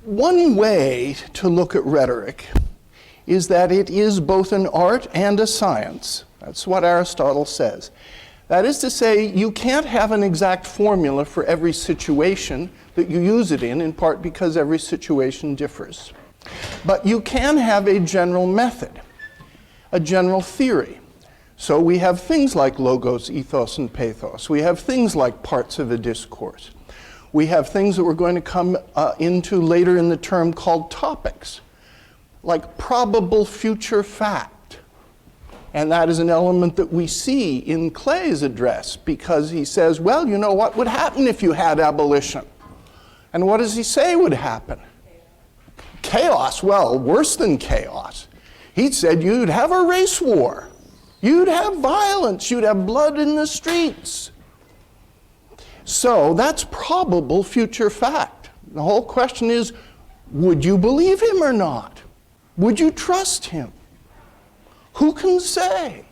One way to look at rhetoric is that it is both an art and a science. That's what Aristotle says. That is to say, you can't have an exact formula for every situation that you use it in part because every situation differs. But you can have a general method, a general theory. So we have things like logos, ethos, and pathos. We have things like parts of a discourse. We have things that we're going to come into later in the term called topics, like probable future fact. And that is an element that we see in Clay's address, because he says, well, you know, what would happen if you had abolition? And what does he say would happen? Chaos. Well, worse than chaos. He said you'd have a race war. You'd have violence. You'd have blood in the streets. So that's probable future fact. The whole question is, would you believe him or not? Would you trust him? Who can say?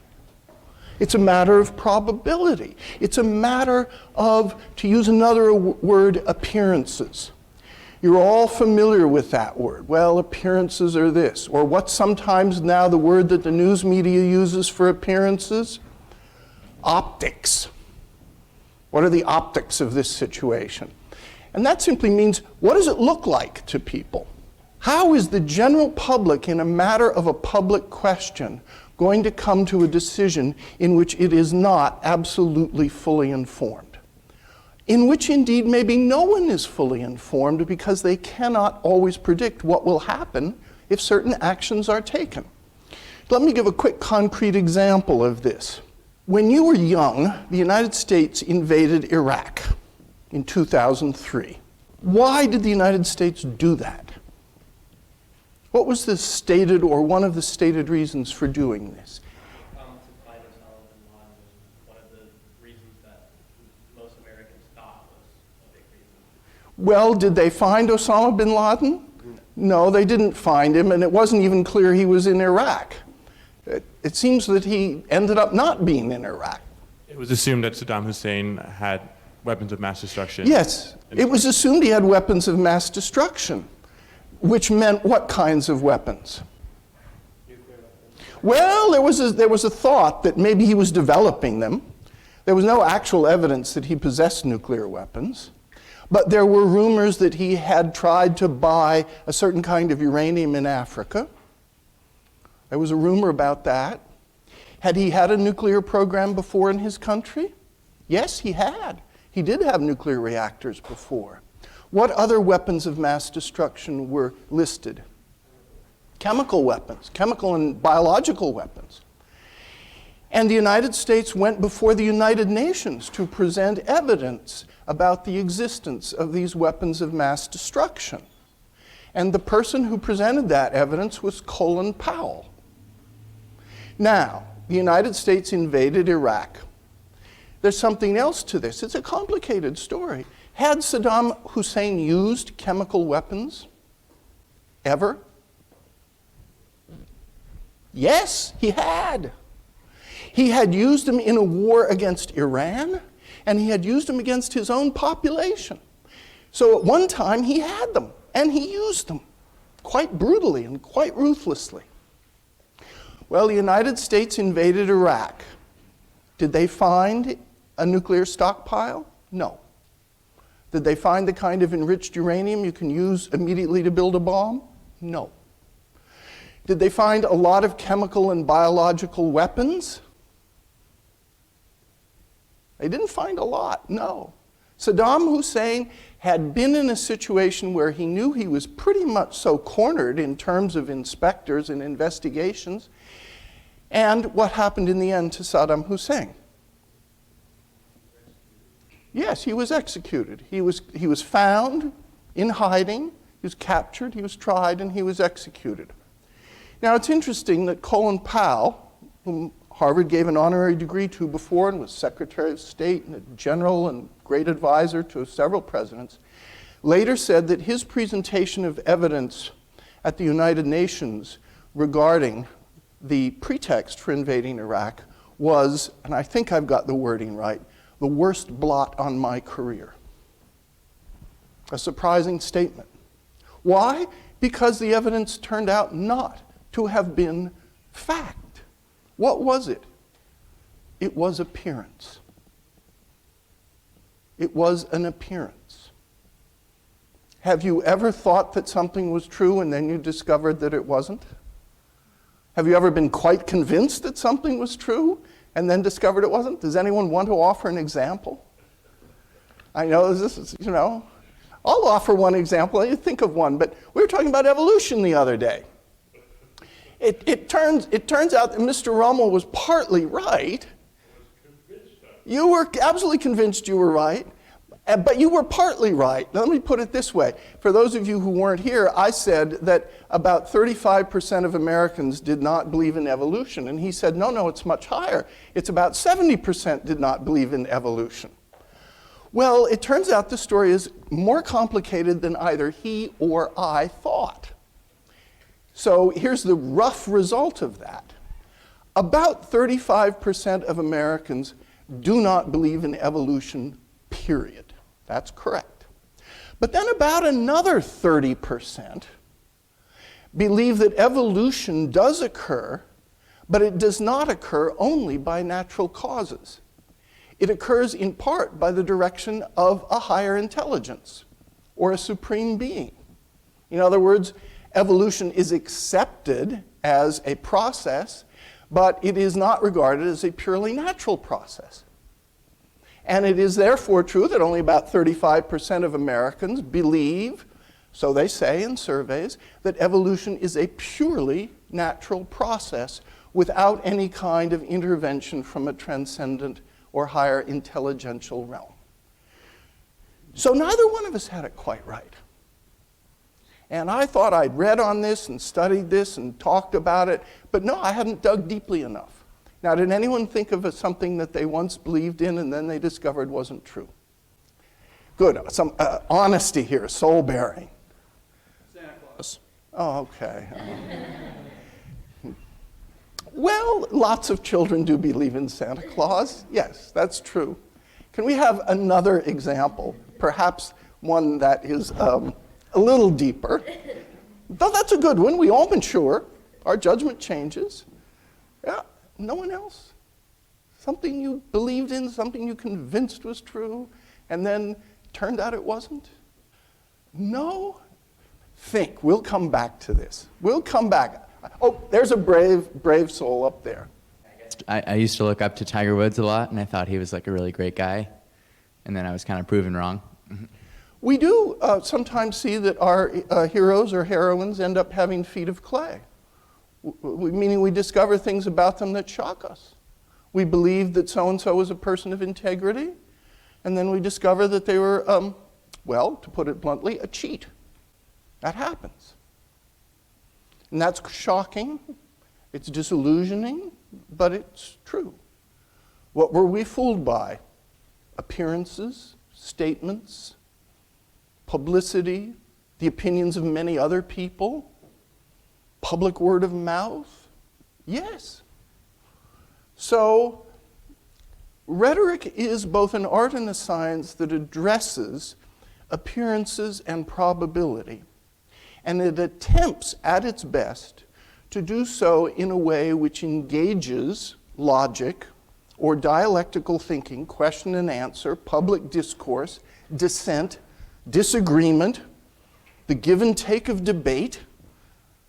It's a matter of probability. It's a matter of, to use another word, appearances. You're all familiar with that word. Well, appearances are this. Or what's sometimes now the word that the news media uses for appearances? Optics. What are the optics of this situation? And that simply means, what does it look like to people? How is the general public, in a matter of a public question, going to come to a decision in which it is not absolutely fully informed? In which, indeed, maybe no one is fully informed because they cannot always predict what will happen if certain actions are taken. Let me give a quick concrete example of this. When you were young, the United States invaded Iraq in 2003. Why did the United States do that? What was the stated, or one of the stated reasons for doing this? To fight Osama bin Laden was one of the reasons that most Americans thought was a big reason. Well, did they find Osama bin Laden? No, they didn't find him, and it wasn't even clear he was in Iraq. It seems that he ended up not being in Iraq. It was assumed that Saddam Hussein had weapons of mass destruction. Yes, it was assumed he had weapons of mass destruction, which meant what kinds of weapons? Nuclear weapons. Well, there was a thought that maybe he was developing them. There was no actual evidence that he possessed nuclear weapons, but there were rumors that he had tried to buy a certain kind of uranium in Africa. There was a rumor about that. Had he had a nuclear program before in his country? Yes, he had. He did have nuclear reactors before. What other weapons of mass destruction were listed? Chemical weapons, chemical and biological weapons. And the United States went before the United Nations to present evidence about the existence of these weapons of mass destruction. And the person who presented that evidence was Colin Powell. Now, the United States invaded Iraq. There's something else to this. It's a complicated story. Had Saddam Hussein used chemical weapons ever? Yes, he had. He had used them in a war against Iran, and he had used them against his own population. So at one time he had them, and he used them quite brutally and quite ruthlessly. Well, the United States invaded Iraq. Did they find a nuclear stockpile? No. Did they find the kind of enriched uranium you can use immediately to build a bomb? No. Did they find a lot of chemical and biological weapons? They didn't find a lot, no. Saddam Hussein had been in a situation where he knew he was pretty much so cornered in terms of inspectors and investigations. And what happened in the end to Saddam Hussein? Yes, he was executed. He was found in hiding, he was captured, he was tried, and he was executed. Now, it's interesting that Colin Powell, whom Harvard gave an honorary degree to before and was Secretary of State and a general and great advisor to several presidents, later said that his presentation of evidence at the United Nations regarding the pretext for invading Iraq was, and I think I've got the wording right, the worst blot on my career. A surprising statement. Why? Because the evidence turned out not to have been fact. What was it? It was appearance. It was an appearance. Have you ever thought that something was true and then you discovered that it wasn't? Have you ever been quite convinced that something was true and then discovered it wasn't? Does anyone want to offer an example? I know this is, I'll offer one example. I think of one, but we were talking about evolution the other day. It turns out that Mr. Rummel was partly right. You were absolutely convinced you were right, but you were partly right. Now, let me put it this way. For those of you who weren't here, I said that about 35% of Americans did not believe in evolution. And he said, no, it's much higher. It's about 70% did not believe in evolution. Well, it turns out the story is more complicated than either he or I thought. So here's the rough result of that. About 35% of Americans do not believe in evolution, period. That's correct. But then about another 30% believe that evolution does occur, but it does not occur only by natural causes. It occurs in part by the direction of a higher intelligence or a supreme being. In other words, evolution is accepted as a process, but it is not regarded as a purely natural process. And it is therefore true that only about 35% of Americans believe, so they say in surveys, that evolution is a purely natural process without any kind of intervention from a transcendent or higher intelligential realm. So neither one of us had it quite right. And I thought I'd read on this and studied this and talked about it, but no, I hadn't dug deeply enough. Now, did anyone think of something that they once believed in and then they discovered wasn't true? Good, some honesty here, soul-bearing. Santa Claus. Oh, okay. Well, lots of children do believe in Santa Claus. Yes, that's true. Can we have another example? Perhaps one that is a little deeper. Though that's a good one. We all mature. Our judgment changes. Yeah, no one else? Something you believed in, something you convinced was true, and then turned out it wasn't? No? Think. We'll come back to this. We'll come back. Oh, there's a brave soul up there. I used to look up to Tiger Woods a lot, and I thought he was like a really great guy. And then I was kind of proven wrong. We do sometimes see that our heroes or heroines end up having feet of clay, meaning we discover things about them that shock us. We believe that so-and-so was a person of integrity, and then we discover that they were, well, to put it bluntly, a cheat. That happens. And that's shocking, it's disillusioning, but it's true. What were we fooled by? Appearances, statements, publicity, the opinions of many other people, public word of mouth? Yes. So, rhetoric is both an art and a science that addresses appearances and probability. And it attempts at its best to do so in a way which engages logic or dialectical thinking, question and answer, public discourse, dissent, disagreement, the give and take of debate.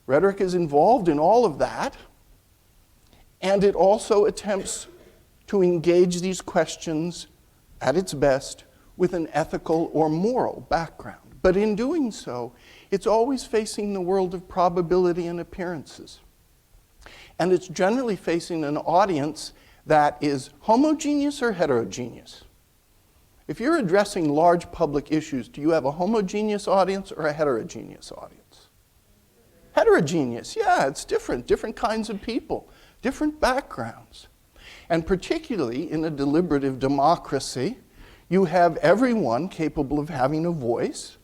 Rhetoric is involved in all of that. And it also attempts to engage these questions at its best with an ethical or moral background. But in doing so, it's always facing the world of probability and appearances. And it's generally facing an audience that is homogeneous or heterogeneous. If you're addressing large public issues, do you have a homogeneous audience or a heterogeneous audience? Heterogeneous, yeah, it's different kinds of people, different backgrounds. And particularly in a deliberative democracy, you have everyone capable of having a voice.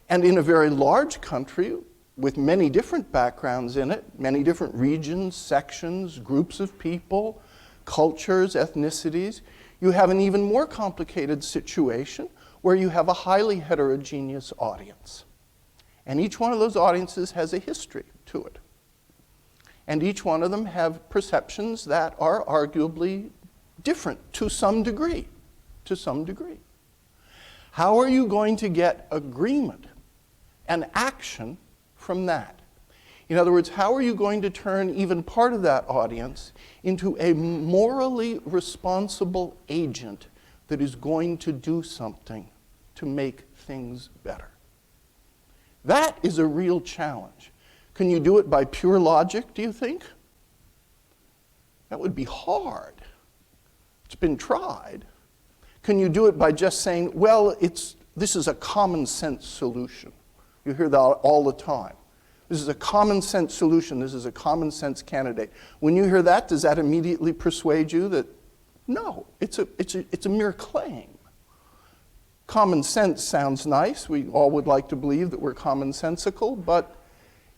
And in a very large country with many different backgrounds in it, many different regions, sections, groups of people, cultures, ethnicities, you have an even more complicated situation where you have a highly heterogeneous audience. And each one of those audiences has a history to it. And each one of them have perceptions that are arguably different to some degree. To some degree. How are you going to get agreement and action from that? In other words, how are you going to turn even part of that audience into a morally responsible agent that is going to do something to make things better? That is a real challenge. Can you do it by pure logic, do you think? That would be hard. It's been tried. Can you do it by just saying, well, this is a common sense solution? You hear that all the time. This is a common sense solution. This is a common sense candidate. When you hear that, does that immediately persuade you that, no, it's a mere claim? Common sense sounds nice. We all would like to believe that we're commonsensical, but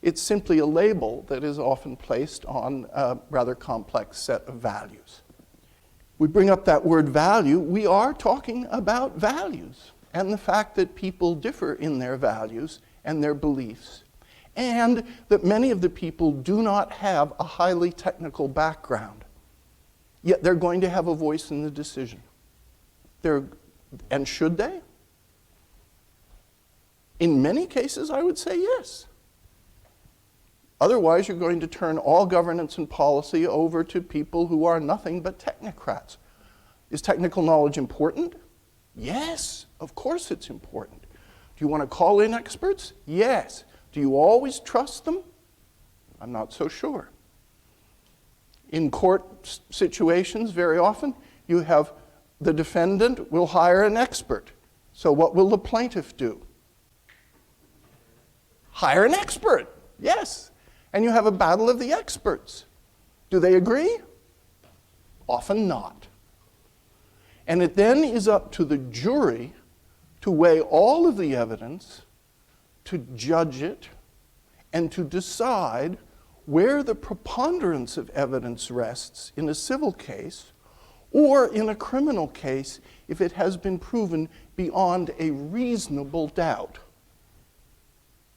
it's simply a label that is often placed on a rather complex set of values. We bring up that word value. We are talking about values and the fact that people differ in their values and their beliefs, and that many of the people do not have a highly technical background, yet they're going to have a voice in the decision. And should they? In many cases, I would say yes. Otherwise, you're going to turn all governance and policy over to people who are nothing but technocrats. Is technical knowledge important? Yes, of course it's important. Do you want to call in experts? Yes. Do you always trust them? I'm not so sure. In court situations, very often, you have the defendant will hire an expert. So what will the plaintiff do? Hire an expert, yes. And you have a battle of the experts. Do they agree? Often not. And it then is up to the jury to weigh all of the evidence, to judge it, and to decide where the preponderance of evidence rests in a civil case or in a criminal case if it has been proven beyond a reasonable doubt.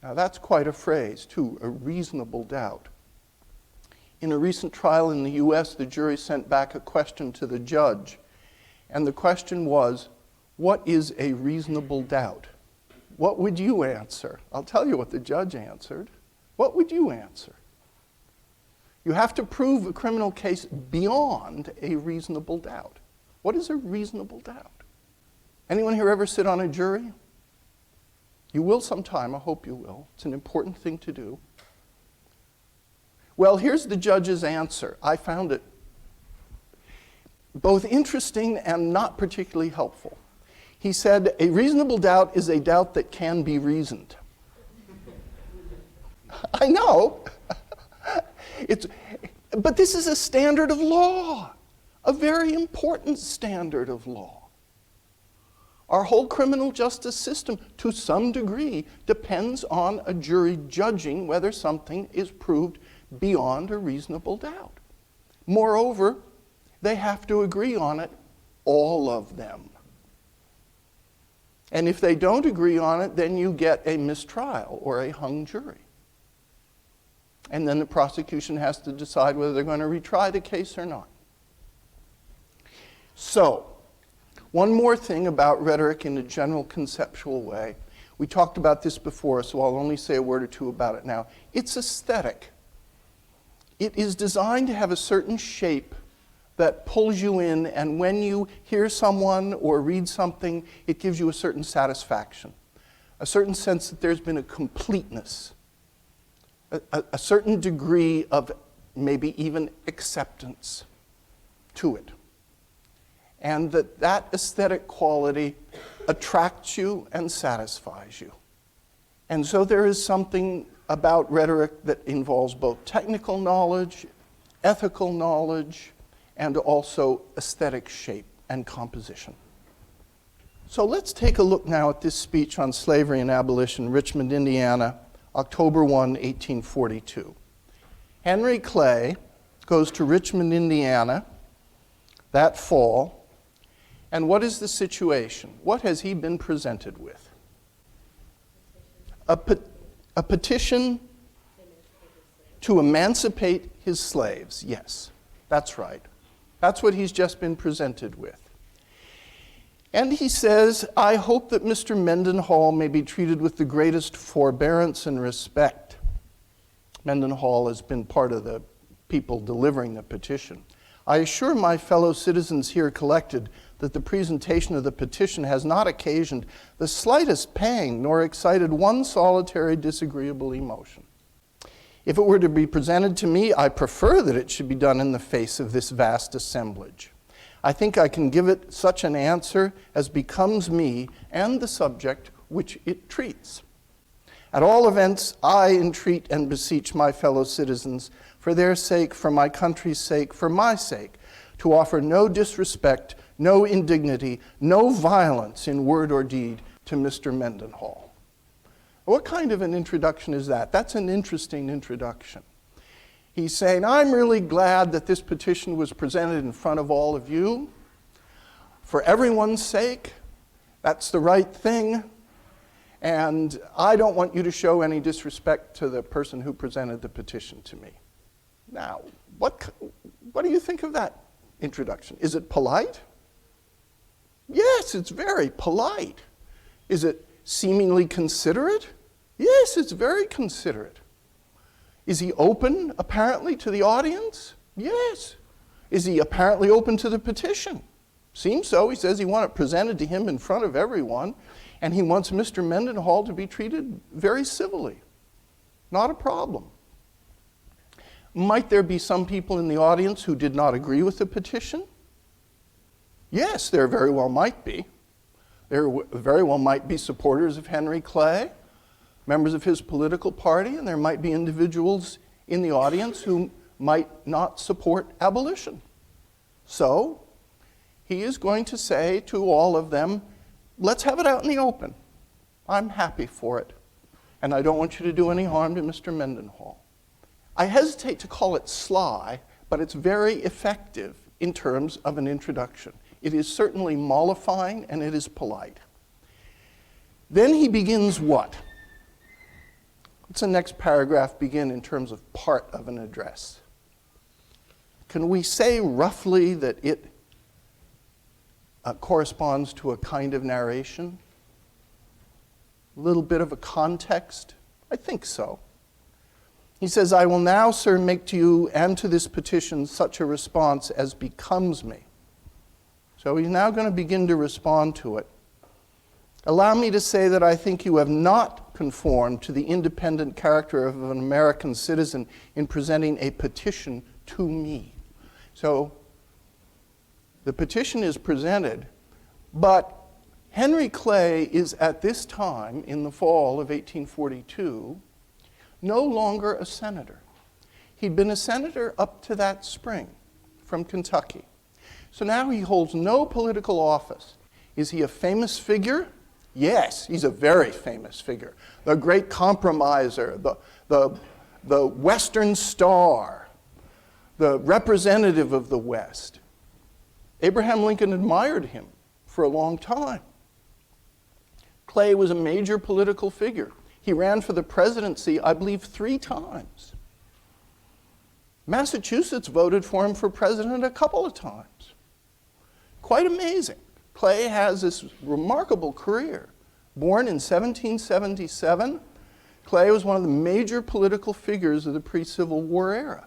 Now that's quite a phrase, too, a reasonable doubt. In a recent trial in the US, the jury sent back a question to the judge, and the question was, what is a reasonable doubt? What would you answer? I'll tell you what the judge answered. What would you answer? You have to prove a criminal case beyond a reasonable doubt. What is a reasonable doubt? Anyone here ever sit on a jury? You will sometime, I hope you will. It's an important thing to do. Well, here's the judge's answer. I found it both interesting and not particularly helpful. He said, a reasonable doubt is a doubt that can be reasoned. I know. But this is a standard of law, a very important standard of law. Our whole criminal justice system, to some degree, depends on a jury judging whether something is proved beyond a reasonable doubt. Moreover, they have to agree on it, all of them. And if they don't agree on it, then you get a mistrial or a hung jury. And then the prosecution has to decide whether they're going to retry the case or not. So, one more thing about rhetoric in a general conceptual way. We talked about this before, so I'll only say a word or two about it now. It's aesthetic. It is designed to have a certain shape that pulls you in, and when you hear someone or read something, it gives you a certain satisfaction, a certain sense that there's been a completeness, a certain degree of maybe even acceptance to it. And that aesthetic quality attracts you and satisfies you. And so there is something about rhetoric that involves both technical knowledge, ethical knowledge, and also aesthetic shape and composition. So let's take a look now at this speech on slavery and abolition, Richmond, Indiana, October 1, 1842. Henry Clay goes to Richmond, Indiana that fall. And what is the situation? What has he been presented with? A petition to emancipate his slaves. Yes, that's right. That's what he's just been presented with. And he says, I hope that Mr. Mendenhall may be treated with the greatest forbearance and respect. Mendenhall has been part of the people delivering the petition. I assure my fellow citizens here collected that the presentation of the petition has not occasioned the slightest pang nor excited one solitary disagreeable emotion. If it were to be presented to me, I prefer that it should be done in the face of this vast assemblage. I think I can give it such an answer as becomes me and the subject which it treats. At all events, I entreat and beseech my fellow citizens, for their sake, for my country's sake, for my sake, to offer no disrespect, no indignity, no violence in word or deed to Mr. Mendenhall. What kind of an introduction is that? That's an interesting introduction. He's saying, I'm really glad that this petition was presented in front of all of you. For everyone's sake, that's the right thing. And I don't want you to show any disrespect to the person who presented the petition to me. Now, what do you think of that introduction? Is it polite? Yes, it's very polite. Is it seemingly considerate? Yes, it's very considerate. Is he open, apparently, to the audience? Yes. Is he apparently open to the petition? Seems so. He says he wants it presented to him in front of everyone, and he wants Mr. Mendenhall to be treated very civilly. Not a problem. Might there be some people in the audience who did not agree with the petition? Yes, there very well might be. There very well might be supporters of Henry Clay, members of his political party, and there might be individuals in the audience who might not support abolition. So, he is going to say to all of them, let's have it out in the open. I'm happy for it, and I don't want you to do any harm to Mr. Mendenhall. I hesitate to call it sly, but it's very effective in terms of an introduction. It is certainly mollifying, and it is polite. Then he begins what? What's the next paragraph begin in terms of part of an address? Can we say roughly that it corresponds to a kind of narration? A little bit of a context? I think so. He says, I will now, sir, make to you and to this petition such a response as becomes me. So he's now going to begin to respond to it. Allow me to say that I think you have not conformed to the independent character of an American citizen in presenting a petition to me. So the petition is presented, but Henry Clay is at this time, in the fall of 1842, no longer a senator. He'd been a senator up to that spring from Kentucky. So now he holds no political office. Is he a famous figure? Yes, he's a very famous figure. The great compromiser, the Western star, the representative of the West. Abraham Lincoln admired him for a long time. Clay was a major political figure. He ran for the presidency, I believe, 3 times. Massachusetts voted for him for president a couple of times. Quite amazing. Clay has this remarkable career. Born in 1777, Clay was one of the major political figures of the pre-Civil War era.